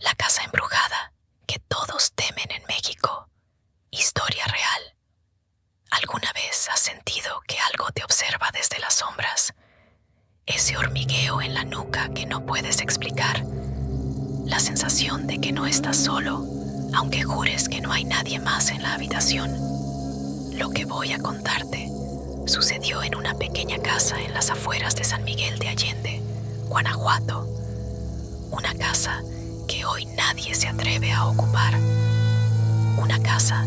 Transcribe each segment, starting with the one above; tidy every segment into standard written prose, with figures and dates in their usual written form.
La casa embrujada que todos temen en México. Historia real. ¿Alguna vez has sentido que algo te observa desde las sombras? Ese hormigueo en la nuca que no puedes explicar. La sensación de que no estás solo, aunque jures que no hay nadie más en la habitación. Lo que voy a contarte sucedió en una pequeña casa en las afueras de San Miguel de Allende, Guanajuato. Una casa que hoy nadie se atreve a ocupar. Una casa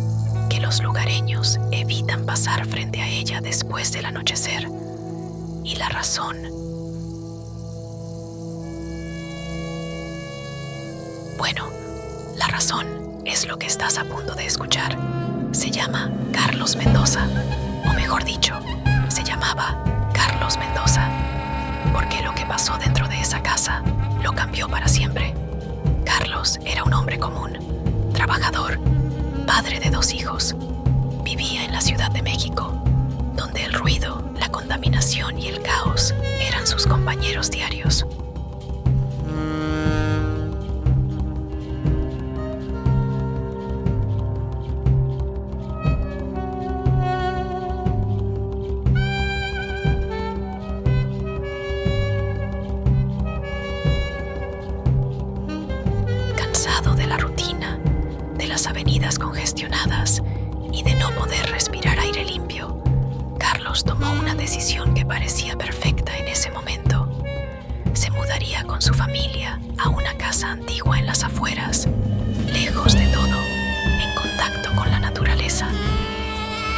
que los lugareños evitan pasar frente a ella después del anochecer. Y la razón. Bueno, la razón es lo que estás a punto de escuchar. Se llama Carlos Mendoza, o mejor dicho, se llamaba Carlos Mendoza, porque lo que pasó dentro de esa casa lo cambió para siempre. Carlos era un hombre común, trabajador, padre de 2 hijos. Vivía en la Ciudad de México, donde el ruido, la contaminación y el caos eran sus compañeros diarios. Cansado de la rutina, de las avenidas congestionadas y de no poder respirar aire limpio, Carlos tomó una decisión que parecía perfecta en ese momento. Se mudaría con su familia a una casa antigua en las afueras, lejos de todo, en contacto con la naturaleza.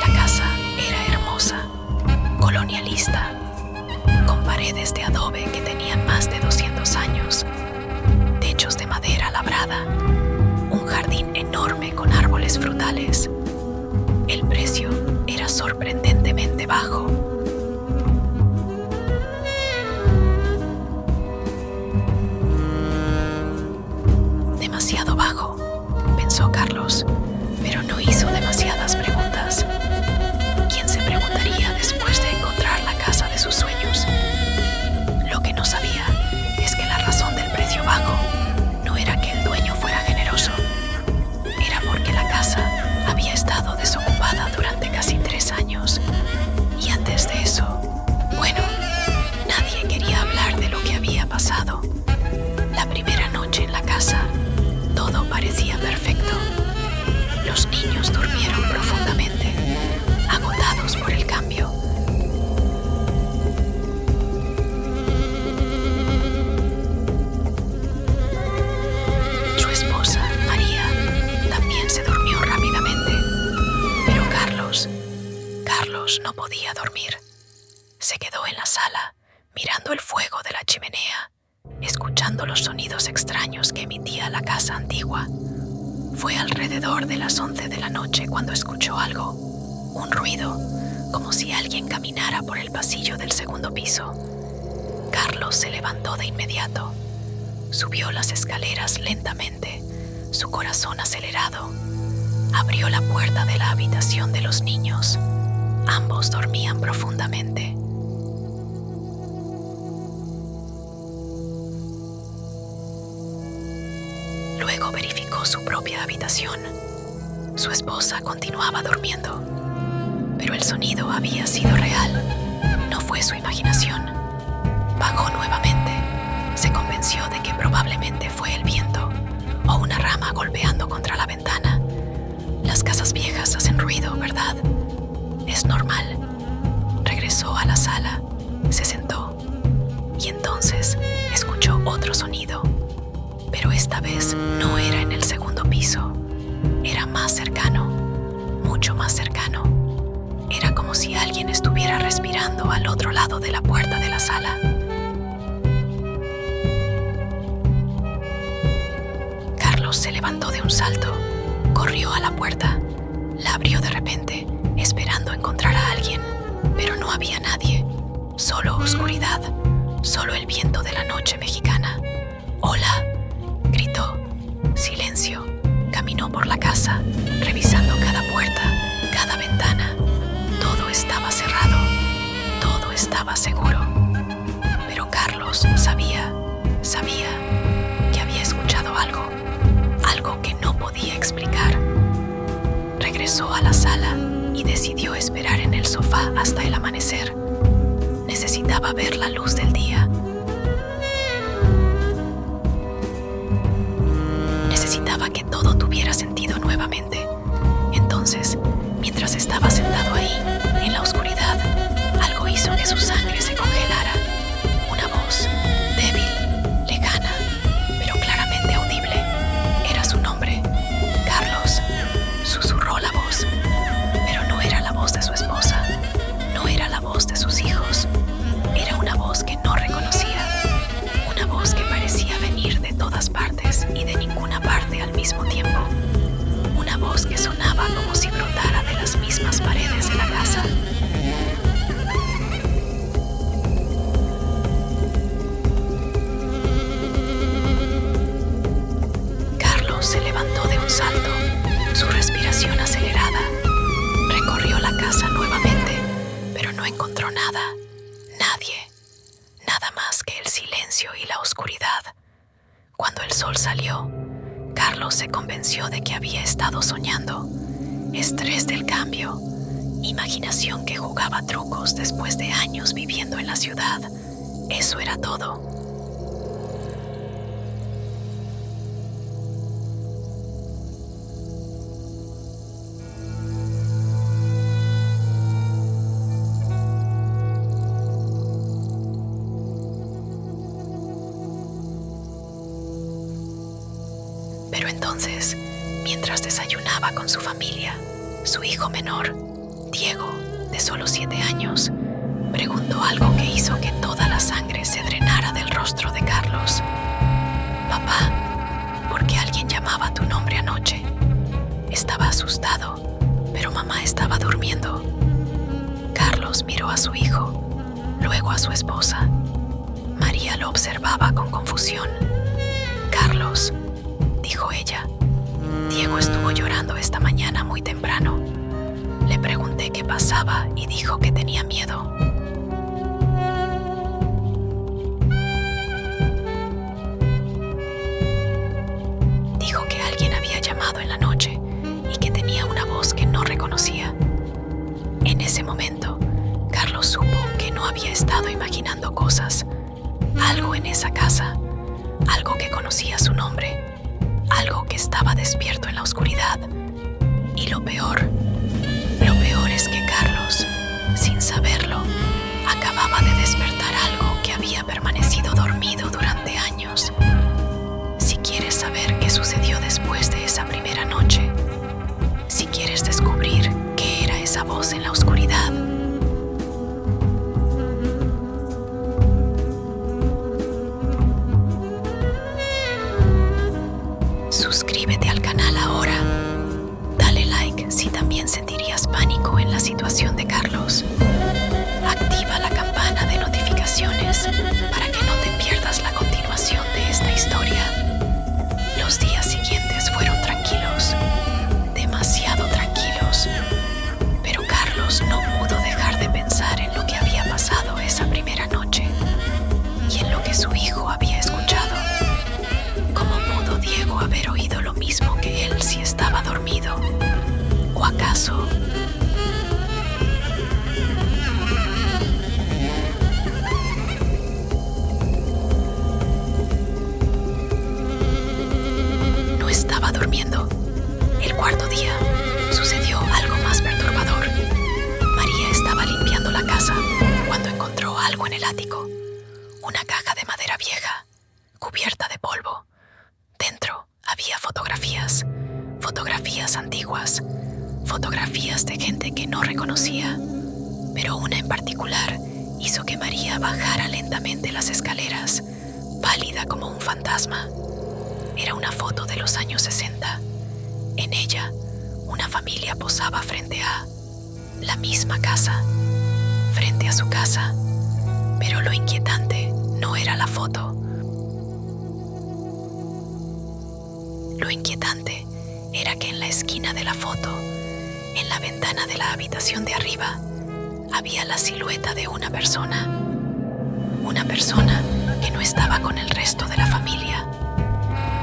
La casa era hermosa, colonialista, con paredes de adobe que tenían más de 200 años, techos de madera labrada, un jardín enorme con árboles frutales. El precio era sorprendentemente bajo. Demasiado bajo, pensó Carlos, pero no hizo demasiadas preguntas. ¿Quién se preguntaría después de encontrar la casa de sus sueños? Lo que no sabía es que la razón del precio bajo no era que el dueño fuera generoso. Era porque la casa había estado desocupada durante casi 3 años. Y antes de eso, bueno, nadie quería hablar de lo que había pasado. La primera noche en la casa, todo parecía perfecto. Los niños durmieron profundamente, agotados por el cambio. Su esposa, María, también se durmió rápidamente. Pero Carlos no podía dormir. Se quedó en la sala, mirando el fuego de la chimenea, escuchando los sonidos extraños que emitía la casa antigua. Fue alrededor de las 11 de la noche cuando escuchó algo, un ruido, como si alguien caminara por el pasillo del segundo piso. Carlos se levantó de inmediato. Subió las escaleras lentamente, su corazón acelerado. Abrió la puerta de la habitación de los niños. Ambos dormían profundamente. Luego verificó su propia habitación. Su esposa continuaba durmiendo, pero el sonido había sido real. No fue su imaginación. Bajó nuevamente. Se convenció de que probablemente fue el viento o una rama golpeando contra la ventana. Las casas viejas hacen ruido, ¿verdad? Es normal. Regresó a la sala, se sentó y entonces escuchó otro sonido. Pero esta vez no era en el segundo piso. Era más cercano, mucho más cercano. Era como si alguien estuviera respirando al otro lado de la puerta de la sala. Carlos se levantó de un salto, corrió a la puerta, la abrió de repente, esperando encontrar a alguien, pero no había nadie. Solo oscuridad, solo el viento de la noche mexicana. ¡Hola!, gritó. Silencio. Caminó por la casa, revisando cada puerta, cada ventana. Todo estaba cerrado, todo estaba seguro. Pero Carlos sabía que había escuchado algo. y decidió esperar en el sofá hasta el amanecer. Necesitaba ver la luz del día. Necesitaba que todo tuviera sentido nuevamente. Entonces, mientras estaba sentado ahí, en la oscuridad, algo hizo que su sangre se congelara. Una voz, débil, lejana, pero claramente audible. Era su nombre, Carlos. Susurró la voz, pero no era la voz de su esposa, no era la voz de sus hijos. Era una voz que no reconocía, una voz que parecía venir de todas partes y de ninguna parte al mismo tiempo. Una voz que sonaba como si brotara de las mismas paredes de la casa. Carlos se levantó de un salto, su respiración acelerada. Recorrió la casa nuevamente, pero no encontró nada, nadie, nada más que el silencio y la oscuridad. Cuando el sol salió, Carlos se convenció de que había estado soñando. Estrés del cambio, imaginación que jugaba trucos después de años viviendo en la ciudad. Eso era todo. Pero entonces, mientras desayunaba con su familia, su hijo menor, Diego, de solo 7 años, preguntó algo que hizo que toda la sangre se drenara del rostro de Carlos. Papá, ¿por qué alguien llamaba tu nombre anoche? Estaba asustado, pero mamá estaba durmiendo. Carlos miró a su hijo, luego a su esposa. María lo observaba con confusión. Carlos, dijo ella, Diego estuvo llorando esta mañana muy temprano. Le pregunté qué pasaba y dijo que tenía miedo. Dijo que alguien había llamado en la noche y que tenía una voz que no reconocía. En ese momento, Carlos supo que no había estado imaginando cosas. Algo en esa casa, algo que conocía su nombre, algo que estaba despierto en la oscuridad. Y lo peor es que Carlos, sin saberlo, acababa de despertar algo que había permanecido dormido durante años. Si quieres saber qué sucedió después de esa primera noche, si quieres descubrir qué era esa voz en la oscuridad, suscríbete al canal ahora. Dale like si también sentirías pánico en la situación de Carlos. Activa la campana de notificaciones para que no te pierdas la continuación de esta historia. Los días siguientes fueron tranquilos, demasiado tranquilos, pero Carlos no pudo dejar de pensar en lo que había pasado esa primera noche y en lo que su hijo había escuchado. ¿Cómo pudo Diego haber oído lo mismo que él si estaba dormido? ¿O acaso no estaba durmiendo? El cuarto día sucedió algo más perturbador. María estaba limpiando la casa cuando encontró algo en el ático. Una caja de madera vieja, cubierta de polvo. Dentro había fotografías antiguas, fotografías de gente que no reconocía, pero una en particular hizo que María bajara lentamente las escaleras, pálida como un fantasma. Era una foto de los años 60. En ella, una familia posaba frente a la misma casa, frente a su casa, pero lo inquietante no era la foto. Lo inquietante era que en la esquina de la foto, en la ventana de la habitación de arriba, había la silueta de una persona que no estaba con el resto de la familia,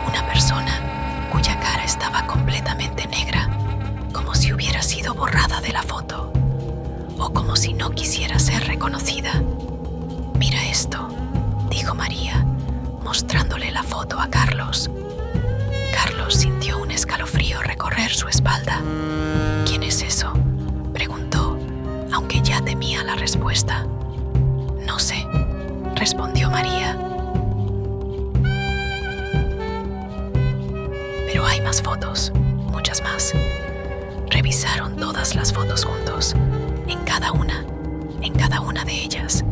una persona cuya cara estaba completamente negra, como si hubiera sido borrada de la foto. si no quisiera ser reconocida. «Mira esto», dijo María, mostrándole la foto a Carlos. Carlos sintió un escalofrío recorrer su espalda. «¿Quién es eso?», preguntó, aunque ya temía la respuesta. «No sé», respondió María. Pero hay más fotos, muchas más. Revisaron todas las fotos juntos. En cada una de ellas,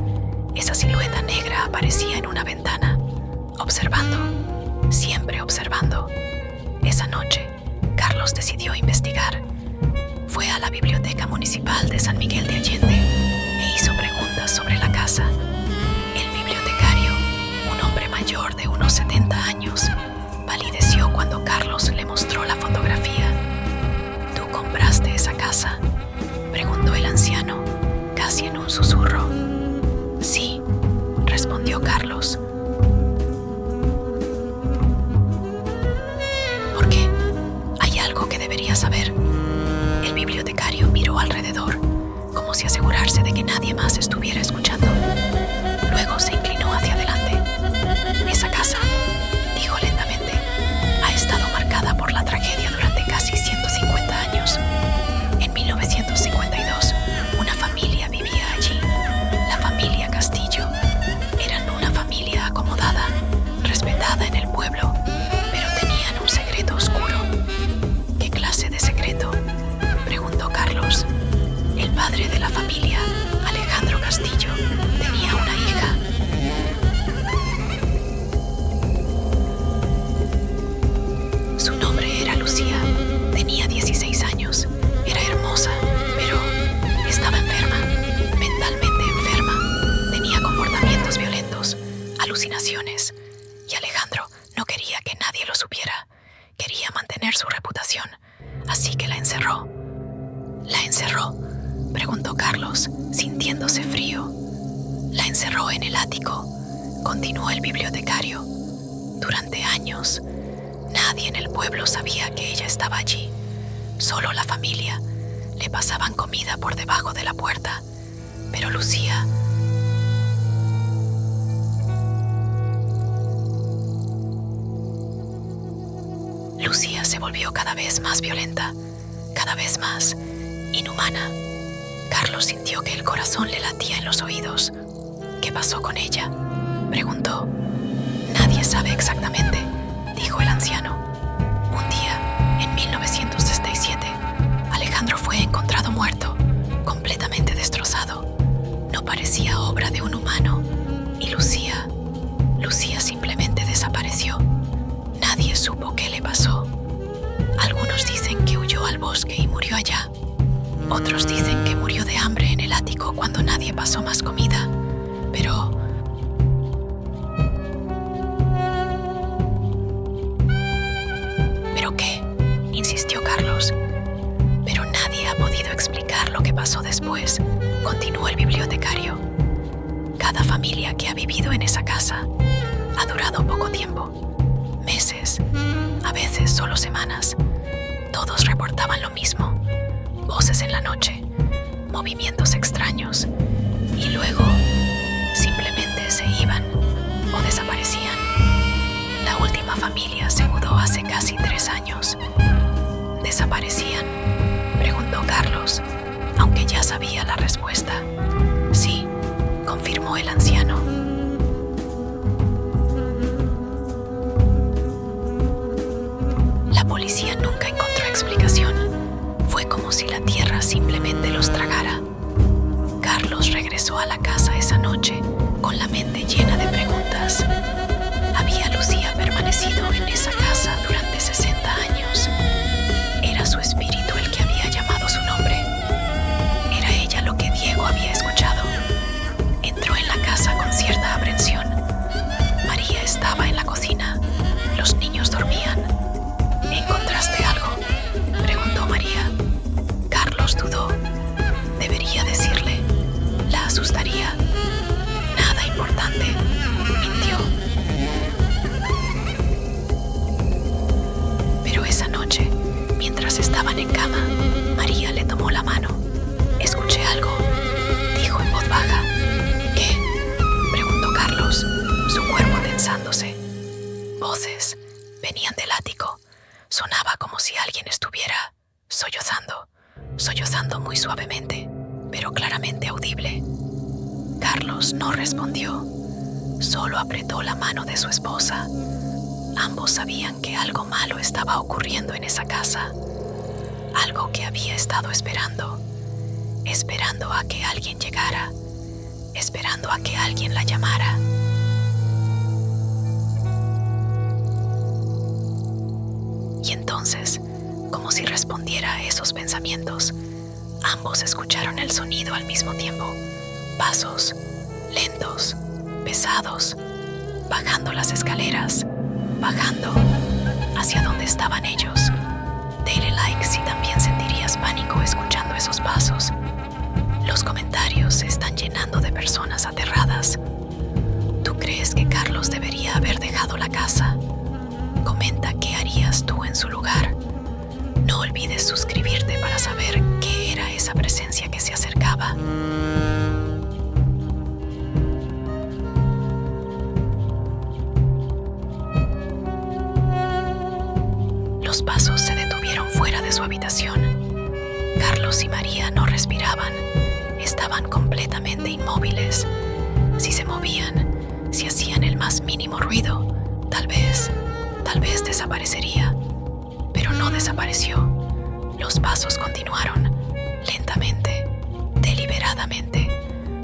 esa silueta negra aparecía en una ventana, observando, siempre observando. Esa noche, Carlos decidió investigar. Fue a la Biblioteca Municipal de San Miguel de Allende e hizo preguntas sobre la casa. El bibliotecario, un hombre mayor de unos 70 años, palideció cuando Carlos le mostró la fotografía. «¿Tú compraste esa casa?», preguntó el anciano, casi en un susurro. «Sí», respondió Carlos. «¿Por qué? Hay algo que debería saber». El bibliotecario miró alrededor, como si asegurarse de que nadie más estuviera escuchando. Luego se inclinó hacia adelante. «Esa casa», dijo lentamente, «ha estado marcada por la tragedia durante casi 150 años. En 1952, una familia vivía allí, la familia Castillo. Eran una familia acomodada, respetada en el pueblo, pero tenían un secreto oscuro». «¿Qué clase de secreto?», preguntó Carlos. «El padre de la familia, Alejandro Castillo, tenía una hija. Su nombre era Lucía, tenía 16 años, era hermosa, pero estaba enferma, mentalmente enferma, tenía comportamientos violentos, alucinaciones, y Alejandro no quería que nadie lo supiera, quería mantener su reputación, así que la encerró». «¿La encerró?», preguntó Carlos, sintiéndose frío. «La encerró en el ático», continuó el bibliotecario. «Durante años, nadie en el pueblo sabía que ella estaba allí. Solo la familia. Le pasaban comida por debajo de la puerta. Pero Lucía...» Lucía se volvió cada vez más violenta, cada vez más inhumana. Carlos sintió que el corazón le latía en los oídos. «¿Qué pasó con ella?», preguntó. «Nadie sabe exactamente», dijo el anciano. «Un día, en 1967, Alejandro fue encontrado muerto, completamente destrozado. No parecía obra de un humano. Y Lucía simplemente desapareció. Nadie supo qué le pasó. Algunos dicen que huyó al bosque y murió allá. Otros dicen que murió de hambre en el ático cuando nadie pasó más comida. Pero... ¿Pero qué?», insistió Carlos. «Pero nadie ha podido explicar lo que pasó después», continuó el bibliotecario. «Cada familia que ha vivido en esa casa ha durado poco tiempo, meses, a veces solo semanas. Todos reportaban lo mismo: voces en la noche, movimientos extraños, y luego simplemente se iban o desaparecían. La última familia se mudó hace casi 3 años. ¿Desaparecían?», preguntó Carlos, aunque ya sabía la respuesta. «Sí», confirmó el anciano. La policía nunca encontró explicación. Fue como si la tierra simplemente los tragara. Carlos regresó a la casa esa noche con la mente llena de preguntas. ¿Había Lucía permanecido en esa casa durante 60 años? ¿Era su espíritu el que había llamado su nombre? ¿Era ella lo que Diego había escuchado? Entró en la casa con cierta aprensión. María estaba en la cocina. Los niños dormían. «¿Encontraste algo?», preguntó María. Carlos dudó. Debería decirle. La asustaría. «Nada importante», mintió. Pero esa noche, mientras estaban en cama, María le tomó la mano. «Escuché algo», Sonaba como si alguien estuviera sollozando muy suavemente, pero claramente audible. Carlos no respondió, solo apretó la mano de su esposa. Ambos sabían que algo malo estaba ocurriendo en esa casa, algo que había estado esperando a que alguien llegara, esperando a que alguien la llamara. Y entonces, como si respondiera a esos pensamientos, ambos escucharon el sonido al mismo tiempo. Pasos lentos, pesados, bajando las escaleras, bajando hacia donde estaban ellos. Dale like si también sentirías pánico escuchando esos pasos. Los comentarios se están llenando de personas aterradas. ¿Tú crees que Carlos debería haber dejado la casa? Comenta qué harías tú en su lugar. No olvides suscribirte para saber qué era esa presencia que se acercaba. Los pasos se detuvieron fuera de su habitación. Carlos y María no respiraban. Estaban completamente inmóviles. Si se movían, si hacían el más mínimo ruido, tal vez desaparecería. Pero no desapareció. Los pasos continuaron, lentamente, deliberadamente,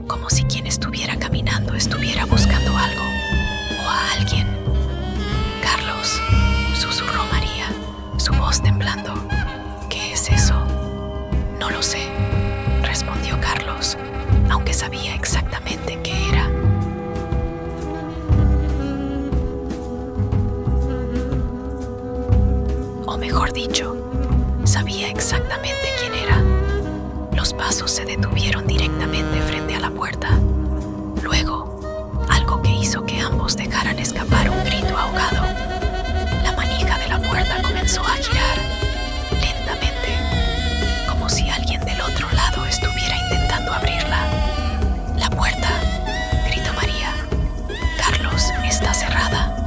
como si quien estuviera caminando estuviera buscando algo o a alguien. Carlos, susurró María, su voz temblando. ¿Qué es eso? No lo sé, respondió Carlos, aunque sabía exactamente qué era. O mejor dicho, sabía exactamente quién era. Los pasos se detuvieron directamente frente a la puerta. Luego, algo que hizo que ambos dejaran escapar un grito ahogado. La manija de la puerta comenzó a girar, lentamente, como si alguien del otro lado estuviera intentando abrirla. La puerta, gritó María. Carlos, está cerrada.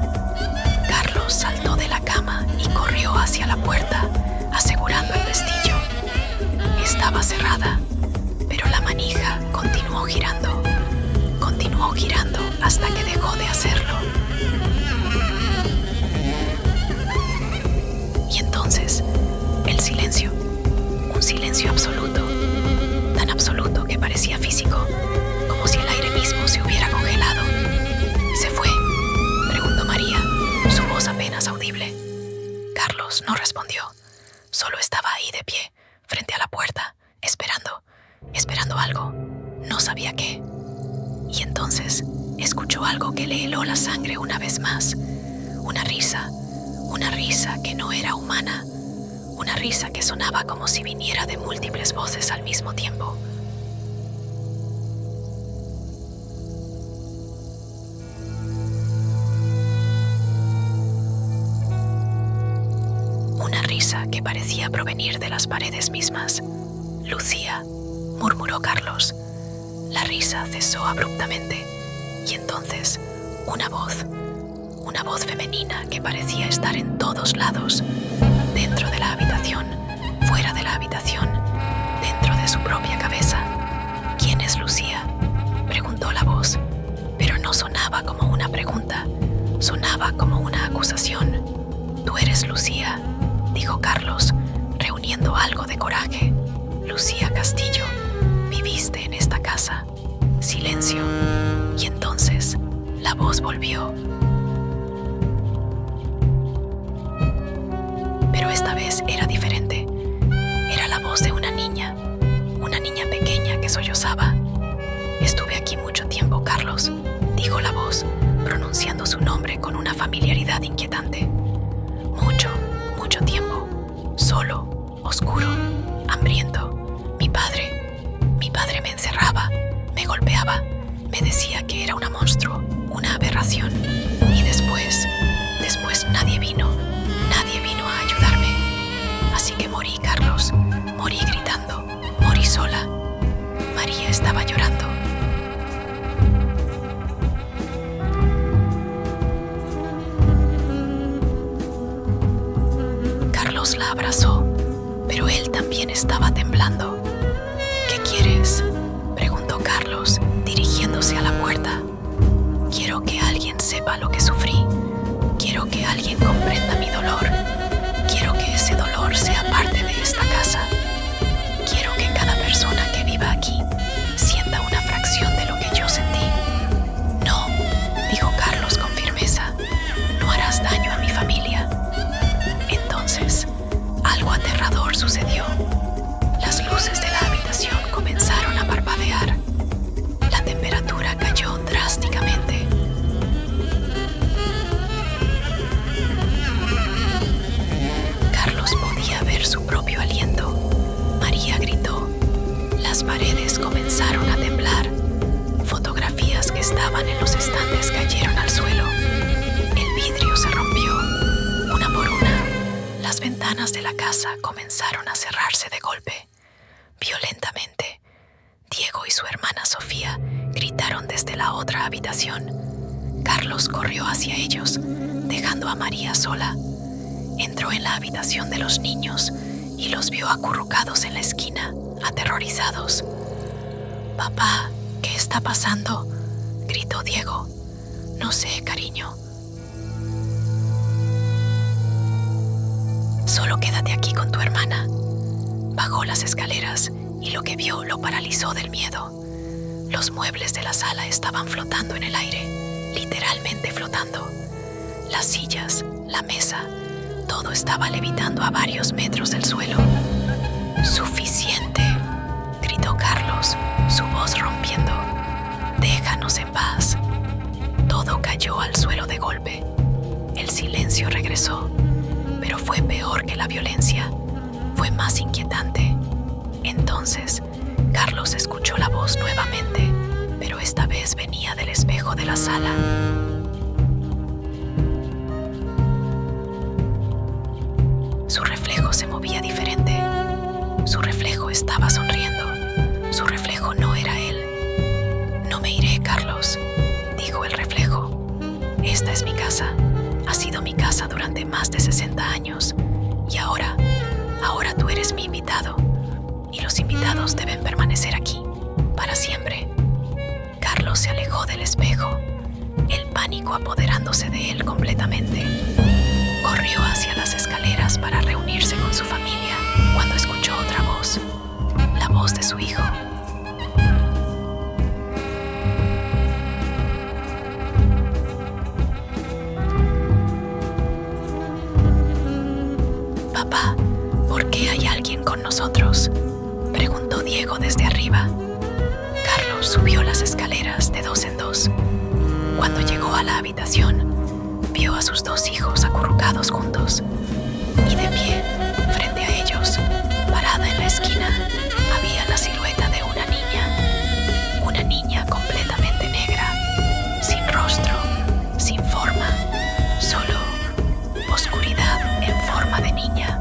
Carlos saltó de la cama y corrió hacia la puerta, asegurando el pestillo. Estaba cerrada, pero la manija continuó girando hasta que dejó de hacerlo. Y entonces, el silencio, un silencio absoluto, tan absoluto que parecía físico, como si el aire mismo se hubiera congelado. ¿Se fue?, preguntó María, su voz apenas audible. Carlos no respondió, solo estaba ahí de pie, frente a la puerta, esperando algo, no sabía qué. Y entonces escuchó algo que le heló la sangre una vez más. Una risa que no era humana, una risa que sonaba como si viniera de múltiples voces al mismo tiempo. Una risa que parecía provenir de las paredes mismas. Lucía, murmuró Carlos. La risa cesó abruptamente, y entonces una voz femenina que parecía estar en todos lados, dentro de la habitación, fuera de la habitación, dentro de su propia cabeza. ¿Quién es Lucía?, preguntó la voz, pero no sonaba como una pregunta, sonaba como una acusación. ¿Tú eres Lucía?, dijo Carlos, reuniendo algo de coraje. Lucía Castillo, viviste en esta casa. Silencio. Y entonces, la voz volvió. Pero esta vez era diferente. Era la voz de una niña pequeña que sollozaba. Estuve aquí mucho tiempo, Carlos, dijo la voz, pronunciando su nombre con una familiaridad inquietante. Mucho tiempo. Solo, oscuro, hambriento. Mi padre me encerraba, me golpeaba, me decía que era un monstruo, una aberración. Y después nadie vino a ayudarme. Así que morí, Carlos, morí gritando, morí sola. María estaba llorando. Carlos la abrazó, pero él también estaba temblando. ¿Qué quieres?, preguntó Carlos, dirigiéndose a la puerta. Quiero que alguien sepa lo que sufrí. Quiero que alguien comprenda mi dolor. Quiero que ese dolor sea parte de esta casa. Quiero que cada persona que viva aquí sienta una fracción de lo que yo sentí. No, dijo Carlos con firmeza, no harás daño a mi familia. Entonces, algo aterrador sucedió. Las luces de la habitación comenzaron a parpadear. La temperatura cayó drásticamente. Carlos podía ver su propio aliento. María gritó. Las paredes comenzaron a temblar. Fotografías que estaban en los estantes cayeron al suelo. El vidrio se rompió, una por una. Las ventanas de la casa comenzaron a cerrarse de golpe, violentamente. Diego y su hermana Sofía gritaron desde la otra habitación. Carlos corrió hacia ellos, dejando a María sola. Entró en la habitación de los niños y los vio acurrucados en la esquina, aterrorizados. «Papá, ¿qué está pasando?», gritó Diego. «No sé, cariño». «Solo quédate aquí con tu hermana». Bajó las escaleras y lo que vio lo paralizó del miedo. Los muebles de la sala estaban flotando en el aire, literalmente flotando. Las sillas, la mesa, todo estaba levitando a varios metros del suelo. «¡Suficiente!», gritó Carlos, su voz rompiendo. «Déjanos en paz». Todo cayó al suelo de golpe. El silencio regresó, pero fue peor que la violencia. Fue más inquietante. Entonces, Carlos escuchó la voz nuevamente, pero esta vez venía del espejo de la sala. Su reflejo se movía diferente. Su reflejo estaba sonriendo. Su reflejo no era él. «No me iré, Carlos», dijo el reflejo. «Esta es mi casa. Ha sido mi casa durante más de 60 años. Y ahora tú eres mi invitado. Y los invitados deben permanecer aquí, para siempre». Carlos se alejó del espejo, el pánico apoderándose de él completamente. Corrió hacia las escaleras para reunirse con su familia cuando escuchó otra voz, la voz de su hijo. «Papá, ¿por qué hay alguien con nosotros?», preguntó Diego desde arriba. Carlos subió las escaleras de dos en dos. Cuando llegó a la habitación, vio a sus dos hijos acurrucados juntos, y de pie, frente a ellos, parada en la esquina, había la silueta de una niña completamente negra, sin rostro, sin forma, solo oscuridad en forma de niña.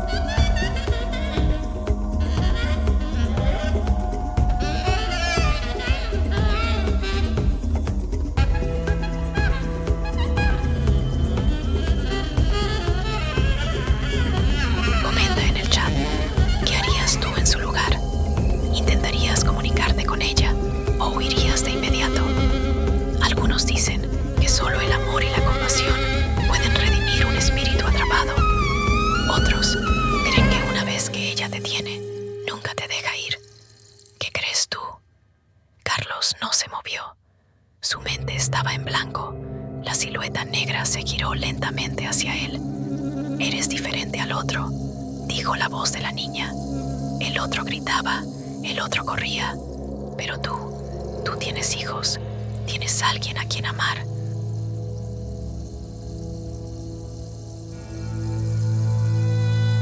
Su mente estaba en blanco. La silueta negra se giró lentamente hacia él. «Eres diferente al otro», dijo la voz de la niña. El otro gritaba, el otro corría. «Pero tú tienes hijos, tienes alguien a quien amar».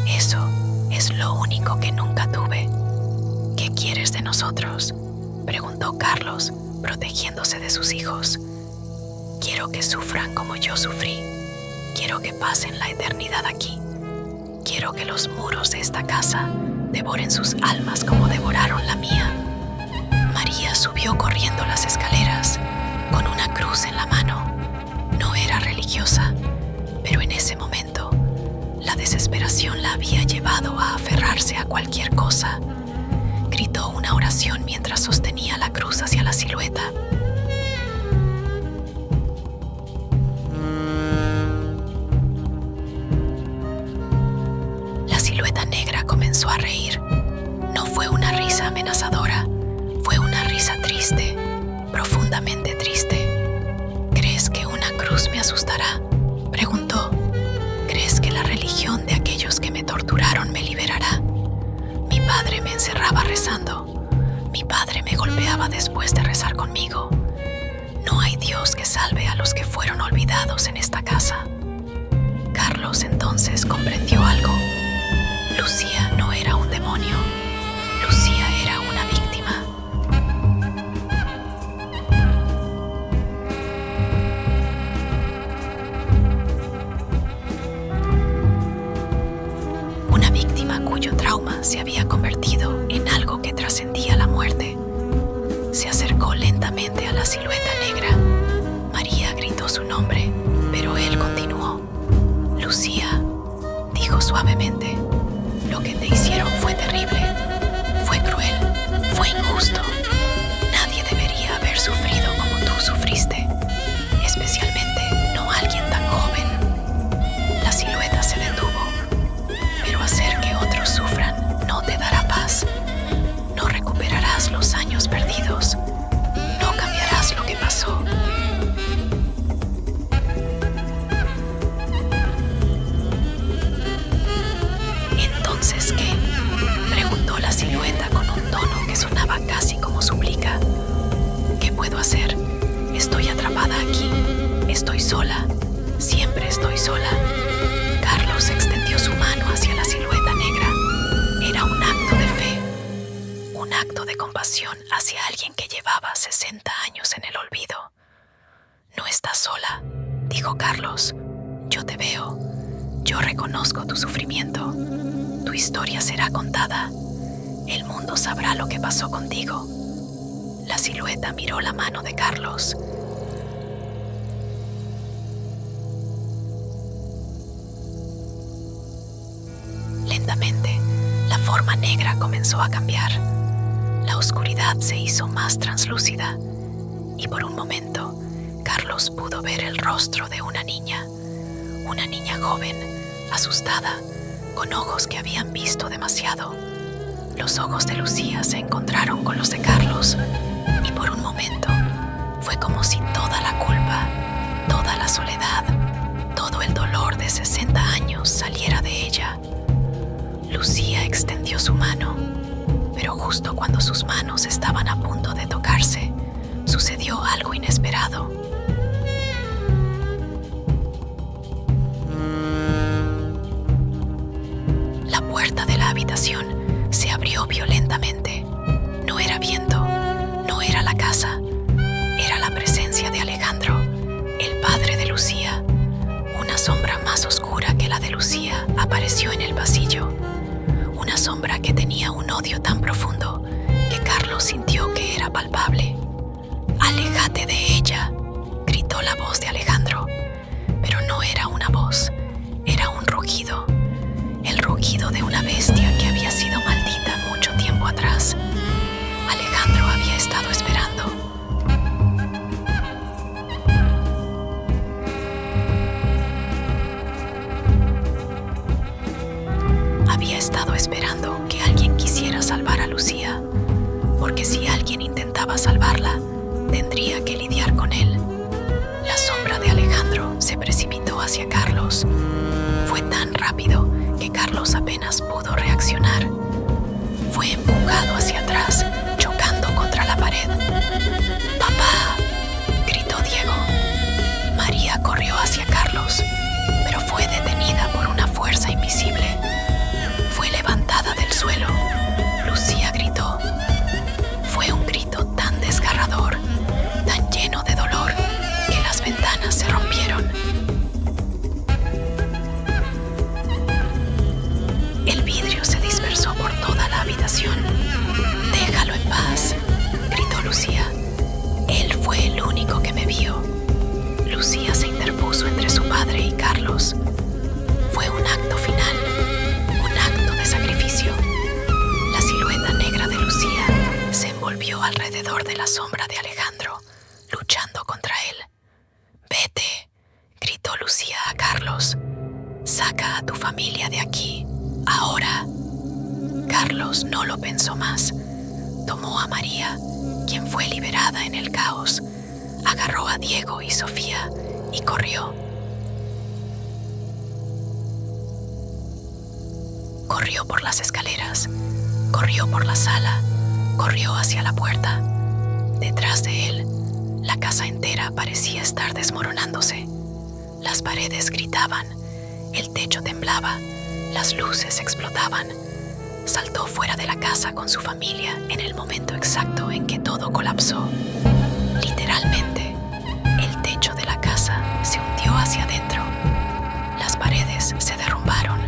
«Eso es lo único que nunca tuve». «¿Qué quieres de nosotros?», preguntó Carlos, protegiéndose de sus hijos. «Quiero que sufran como yo sufrí. Quiero que pasen la eternidad aquí. Quiero que los muros de esta casa devoren sus almas como devoraron la mía». María subió corriendo las escaleras, con una cruz en la mano. No era religiosa, pero en ese momento la desesperación la había llevado a aferrarse a cualquier cosa. Gritó una oración mientras sostenía la cruz hacia la silueta. La silueta negra comenzó a reír. No fue una risa amenazadora, fue una risa triste, profundamente triste. ¿Crees que una cruz me asustará?, preguntó. ¿Crees que la religión de aquellos que me torturaron me liberará? Mi padre me encerraba rezando. Mi padre me golpeaba después de rezar conmigo. No hay Dios que salve a los que fueron olvidados en esta casa. Carlos entonces comprendió algo. Lucía no era un demonio. Lucía era una víctima. Una víctima cuyo trauma se había convertido en algo que trascendía la muerte. Se acercó lentamente a la silueta negra. María gritó su nombre, pero él continuó. Lucía, dijo suavemente, lo que te hicieron fue terrible, fue cruel, fue injusto. Nadie debería haber sufrido como tú sufriste, especialmente no alguien tan joven. La silueta se detuvo, pero hacer que otros sufran no te dará paz. No recuperarás los años perdidos, no cambiarás lo que pasó. ¿Entonces qué?, preguntó la silueta con un tono que sonaba casi como súplica. ¿Qué puedo hacer? Estoy atrapada aquí. Estoy sola. Siempre estoy sola. Carlos extendió su mano hacia la silueta negra. Era un acto de fe, un acto de compasión hacia alguien que llevaba 60 años en el olvido. No estás sola, dijo Carlos. Yo te veo. Yo reconozco tu sufrimiento. Tu historia será contada. El mundo sabrá lo que pasó contigo. La silueta miró la mano de Carlos. Lentamente, la forma negra comenzó a cambiar. La oscuridad se hizo más translúcida y por un momento, Carlos pudo ver el rostro de una niña joven, asustada, con ojos que habían visto demasiado. Los ojos de Lucía se encontraron con los de Carlos y por un momento fue como si toda la culpa, toda la soledad, todo el dolor de 60 años saliera de ella. Lucía extendió su mano, pero justo cuando sus manos estaban a punto de tocarse, sucedió algo inesperado. La puerta de la habitación se abrió violentamente. No era viento, no era la casa, era la presencia de Alejandro, el padre de Lucía. Una sombra más oscura que la de Lucía apareció en el pasillo. Una sombra que tenía un odio tan profundo que Carlos sintió que era palpable. «Aléjate de ella», gritó la voz de Alejandro. Pero no era una voz, era un rugido. El rugido de una bestia que había sido maldita mucho tiempo atrás. Alejandro había estado esperando. Había estado esperando que alguien quisiera salvar a Lucía, porque si alguien intentaba salvarla, tendría que lidiar con él. La sombra de Alejandro se precipitó hacia Carlos. Fue tan rápido que Carlos apenas pudo reaccionar. Fue empujado hacia atrás, chocando contra la pared. «¡Papá!», gritó Diego. María corrió hacia Carlos, pero fue detenida por una fuerza invisible. Fue levantada del suelo. Lucía gritó. Fue un grito tan desgarrador, tan lleno de dolor, que las ventanas se rompieron. El vidrio se dispersó por toda la habitación. Ahora, Carlos no lo pensó más. Tomó a María, quien fue liberada en el caos, agarró a Diego y Sofía y corrió. Corrió por las escaleras, corrió por la sala, corrió hacia la puerta. Detrás de él, la casa entera parecía estar desmoronándose. Las paredes gritaban, el techo temblaba, las luces explotaban. Saltó fuera de la casa con su familia en el momento exacto en que todo colapsó. Literalmente, el techo de la casa se hundió hacia adentro. Las paredes se derrumbaron.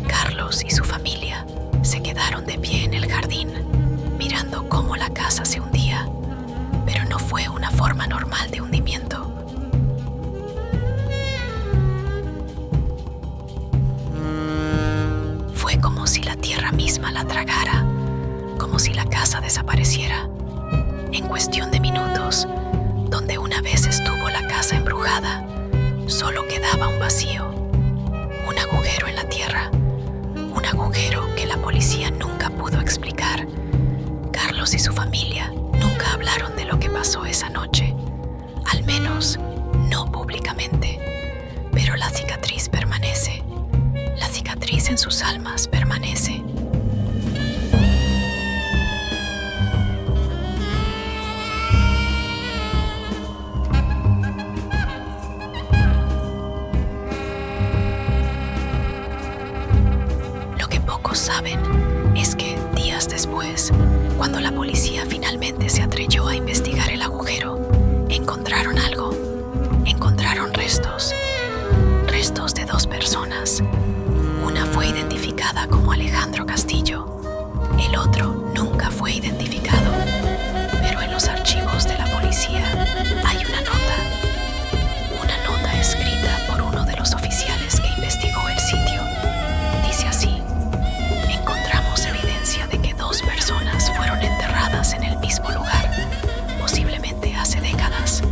Carlos y su familia se quedaron de pie en el jardín, mirando cómo la casa se hundía, pero no fue una forma normal de hundimiento. Fue como si la tierra misma la tragara, como si la casa desapareciera. En cuestión de minutos, donde una vez estuvo la casa embrujada, solo quedaba un vacío, un agujero en la tierra, un agujero que la policía nunca pudo explicar. Carlos y su familia nunca hablaron de lo que pasó esa noche, al menos no públicamente, pero la cicatriz permanece. La cicatriz en sus almas permanece. Lo que pocos saben es que días después, cuando la policía finalmente se atrevió a investigar el agujero, encontraron algo. Encontraron restos de 2 personas. Una fue identificada como Alejandro Castillo, el otro nunca fue identificado, pero en los archivos de la policía hay una nota escrita por uno de los oficiales que investigó el sitio. Dice así: encontramos evidencia de que 2 personas fueron enterradas en el mismo lugar, posiblemente hace décadas.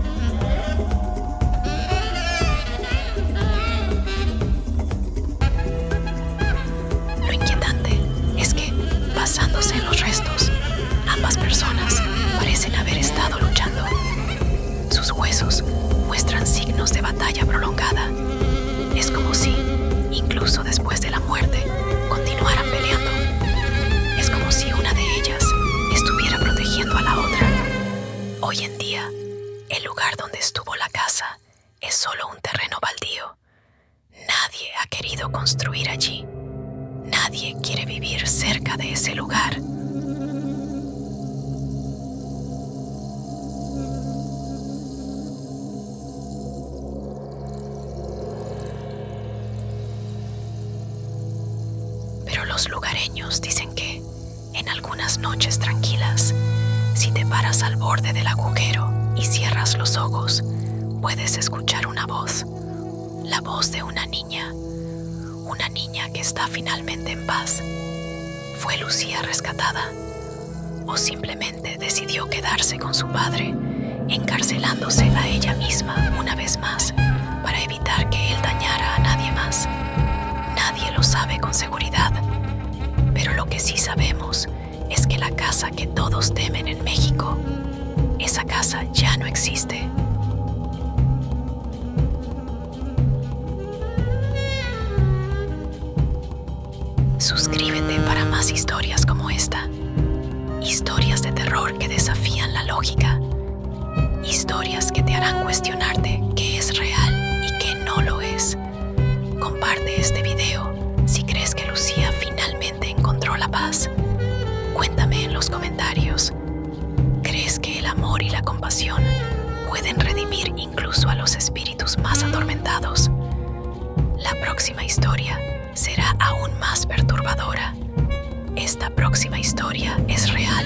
Basándose en los restos, ambas personas parecen haber estado luchando. Sus huesos muestran signos de batalla prolongada. Es como si, incluso después de la muerte, continuaran peleando. Es como si una de ellas estuviera protegiendo a la otra. Hoy en día, el lugar donde estuvo la casa es solo un terreno baldío. Nadie ha querido construir allí. Nadie quiere vivir cerca de ese lugar. Pero los lugareños dicen que, en algunas noches tranquilas, si te paras al borde del agujero y cierras los ojos, puedes escuchar una voz, la voz de una niña que está finalmente en paz. ¿Fue Lucía rescatada? ¿O simplemente decidió quedarse con su padre, encarcelándose a ella misma una vez más para evitar que él dañara a nadie más? Nadie lo sabe con seguridad, pero lo que sí sabemos es que la casa que todos temen en México, esa casa ya no existe. Suscríbete para más historias como esta. Historias de terror que desafían la lógica. Historias que te harán cuestionarte qué es real y qué no lo es. Comparte este video si crees que Lucía finalmente encontró la paz. Cuéntame en los comentarios. ¿Crees que el amor y la compasión pueden redimir incluso a los espíritus más atormentados? La próxima historia será aún más perturbadora. Esta próxima historia es real.